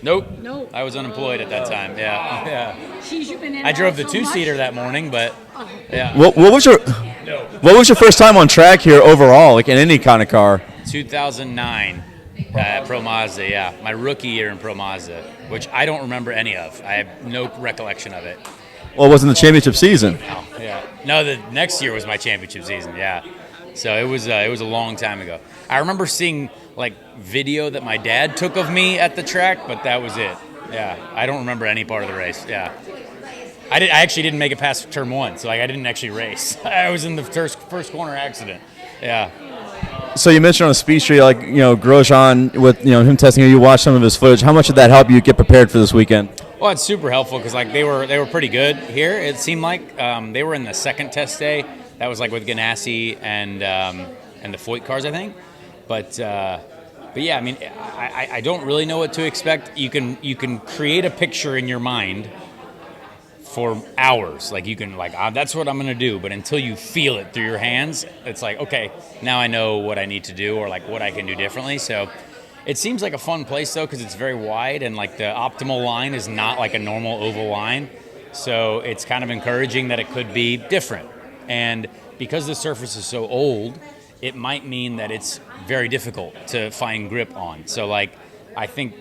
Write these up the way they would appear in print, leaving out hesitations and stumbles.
Nope. No. I was unemployed at that time. Yeah. Yeah. She's you've been in. I drove the so two-seater much. that morning, but yeah. What was your first time on track here overall, like in any kind of car? 2009 Pro Mazda, yeah. My rookie year in Pro Mazda, which I don't remember any of. I have no recollection of it. Well, it wasn't the championship season. Oh, yeah. No, the next year was my championship season, yeah. So it was a long time ago. I remember seeing like video that my dad took of me at the track, but that was it. Yeah, I don't remember any part of the race. Yeah, I actually didn't make it past turn one, so like I didn't actually race. I was in the first corner accident. Yeah. So you mentioned on the speed street, like Grosjean with him testing you. You watched some of his footage. How much did that help you get prepared for this weekend? Well, it's super helpful because like they were pretty good here. It seemed like they were in the second test day. That was like with Ganassi and the Foyt cars, I think. But yeah, I mean, I don't really know what to expect. You can create a picture in your mind for hours. Like you can that's what I'm gonna do. But until you feel it through your hands, it's like, okay, now I know what I need to do or like what I can do differently. So it seems like a fun place though because it's very wide and like the optimal line is not like a normal oval line. So it's kind of encouraging that it could be different. And because the surface is so old, it might mean that it's very difficult to find grip on. So like I think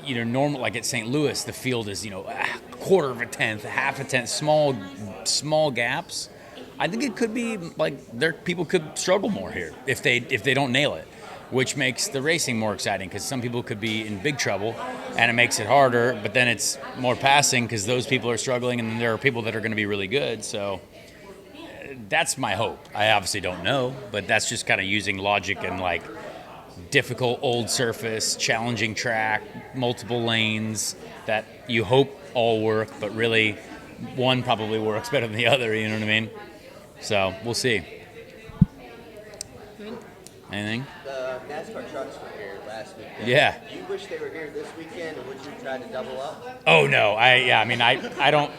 normal like at St. Louis, the field is a quarter of a tenth, half a tenth, small gaps. I think it could be like people could struggle more here if they don't nail it, which makes the racing more exciting because some people could be in big trouble and it makes it harder. But then it's more passing because those people are struggling, and then there are people that are going to be really good. So that's my hope. I obviously don't know, but that's just kind of using logic and like difficult old surface, challenging track, multiple lanes that you hope all work, but really one probably works better than the other, you know what I mean? So we'll see. Anything? The NASCAR trucks were here last weekend. Yeah. Do you wish they were here this weekend, or would you try to double up? Oh no, I don't.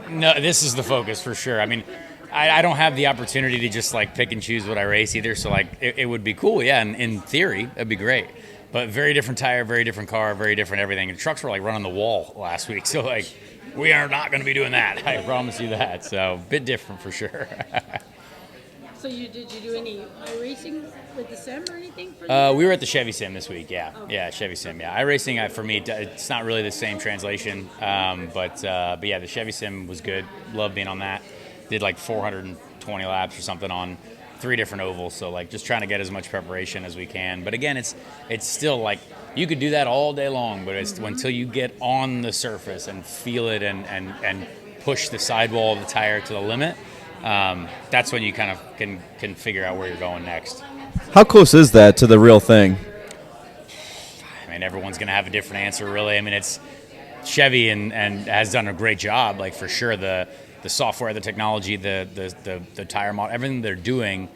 No, this is the focus for sure. I mean, I don't have the opportunity to just like pick and choose what I race either. So like it would be cool, yeah. And in theory, that'd be great. But very different tire, very different car, very different everything. And trucks were like running the wall last week, so like we are not going to be doing that. I promise you that. So a bit different for sure. So did you do any iRacing with the sim or anything? We were at the Chevy Sim this week, yeah. Yeah, Chevy Sim, yeah. iRacing, for me, it's not really the same translation. But yeah, the Chevy Sim was good. Love being on that. Did like 420 laps or something on 3 different ovals. So like just trying to get as much preparation as we can. But again, it's still like you could do that all day long, but it's until you get on the surface and feel it and push the sidewall of the tire to the limit. That's when you kind of can figure out where you're going next. How close is that to the real thing? I mean, everyone's going to have a different answer, really. I mean, it's Chevy and has done a great job, like for sure. The software, the technology, the tire model, everything they're doing,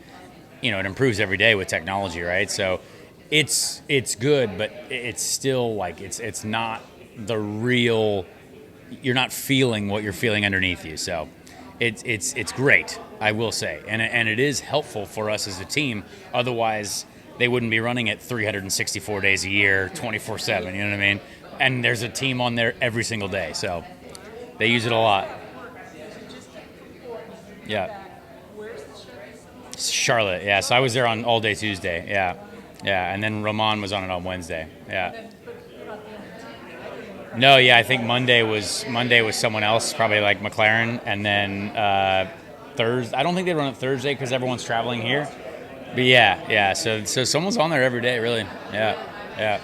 it improves every day with technology, right? So it's good, but it's still like it's not the real. You're not feeling what you're feeling underneath you. So it's great, I will say, and it is helpful for us as a team. Otherwise, they wouldn't be running it 364 days a year, 24/7. You know what I mean? And there's a team on there every single day, so they use it a lot. Yeah. Charlotte, yeah. So I was there on all day Tuesday, yeah. Yeah, and then Roman was on it on Wednesday, yeah. No, yeah, I think Monday was someone else, probably like McLaren, and then Thursday. I don't think they run it Thursday because everyone's traveling here. But yeah. So someone's on there every day, really. Yeah.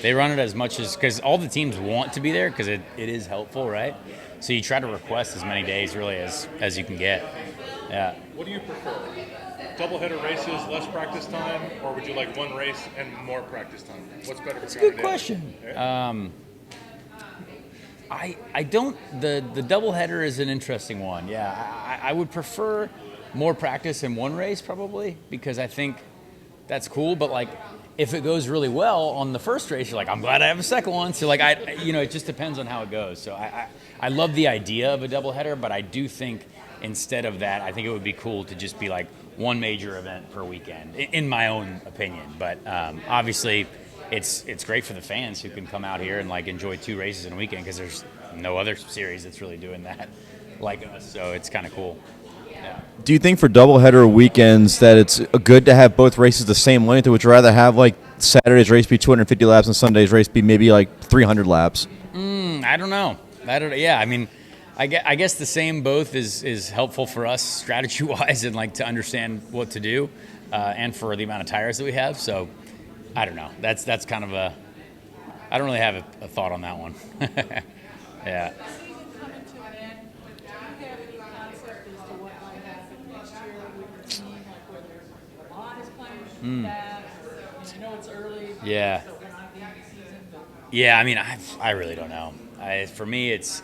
They run it as much as because all the teams want to be there because it is helpful, right? So you try to request as many days really as you can get. Yeah. What do you prefer? Doubleheader races, less practice time, or would you like one race and more practice time? What's better? That's a good question. Yeah. I don't. The doubleheader is an interesting one. Yeah, I would prefer more practice in one race probably because I think that's cool. But like, if it goes really well on the first race, you're like, I'm glad I have a second one. So like, it just depends on how it goes. So I love the idea of a doubleheader, but I do think instead of that, I think it would be cool to just be like one major event per weekend, in my own opinion. But obviously, it's great for the fans who can come out here and like enjoy 2 races in a weekend, because there's no other series that's really doing that like us. So it's kind of cool. Yeah. Do you think for doubleheader weekends that it's good to have both races the same length, or would you rather have like Saturday's race be 250 laps and Sunday's race be maybe like 300 laps? I don't know. Yeah, I mean, I guess the same both is helpful for us strategy-wise and like to understand what to do, and for the amount of tires that we have. So I don't know. That's kind of I don't really have a thought on that one. Yeah. Yeah. Yeah, I mean, I really don't know. For me, it's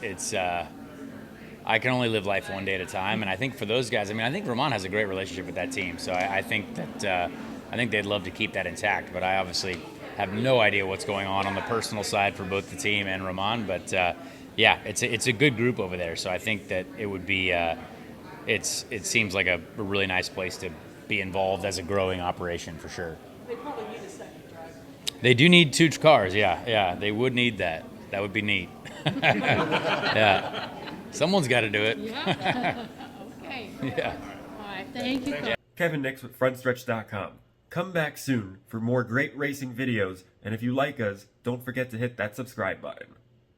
I can only live life one day at a time, and I think for those guys, I mean, I think Ramon has a great relationship with that team, so I think that I think they'd love to keep that intact. But I obviously have no idea what's going on the personal side for both the team and Ramon. But yeah, it's a good group over there, so I think that it would be it seems like a really nice place to be involved as a growing operation for sure. They probably need a second driver. They do need 2 cars, yeah. They would need that. That would be neat. Yeah. Someone's got to do it. Yeah. Okay. Yeah. All right. Thank you. Kevin Nix with Frontstretch.com. Come back soon for more great racing videos, and if you like us, don't forget to hit that subscribe button.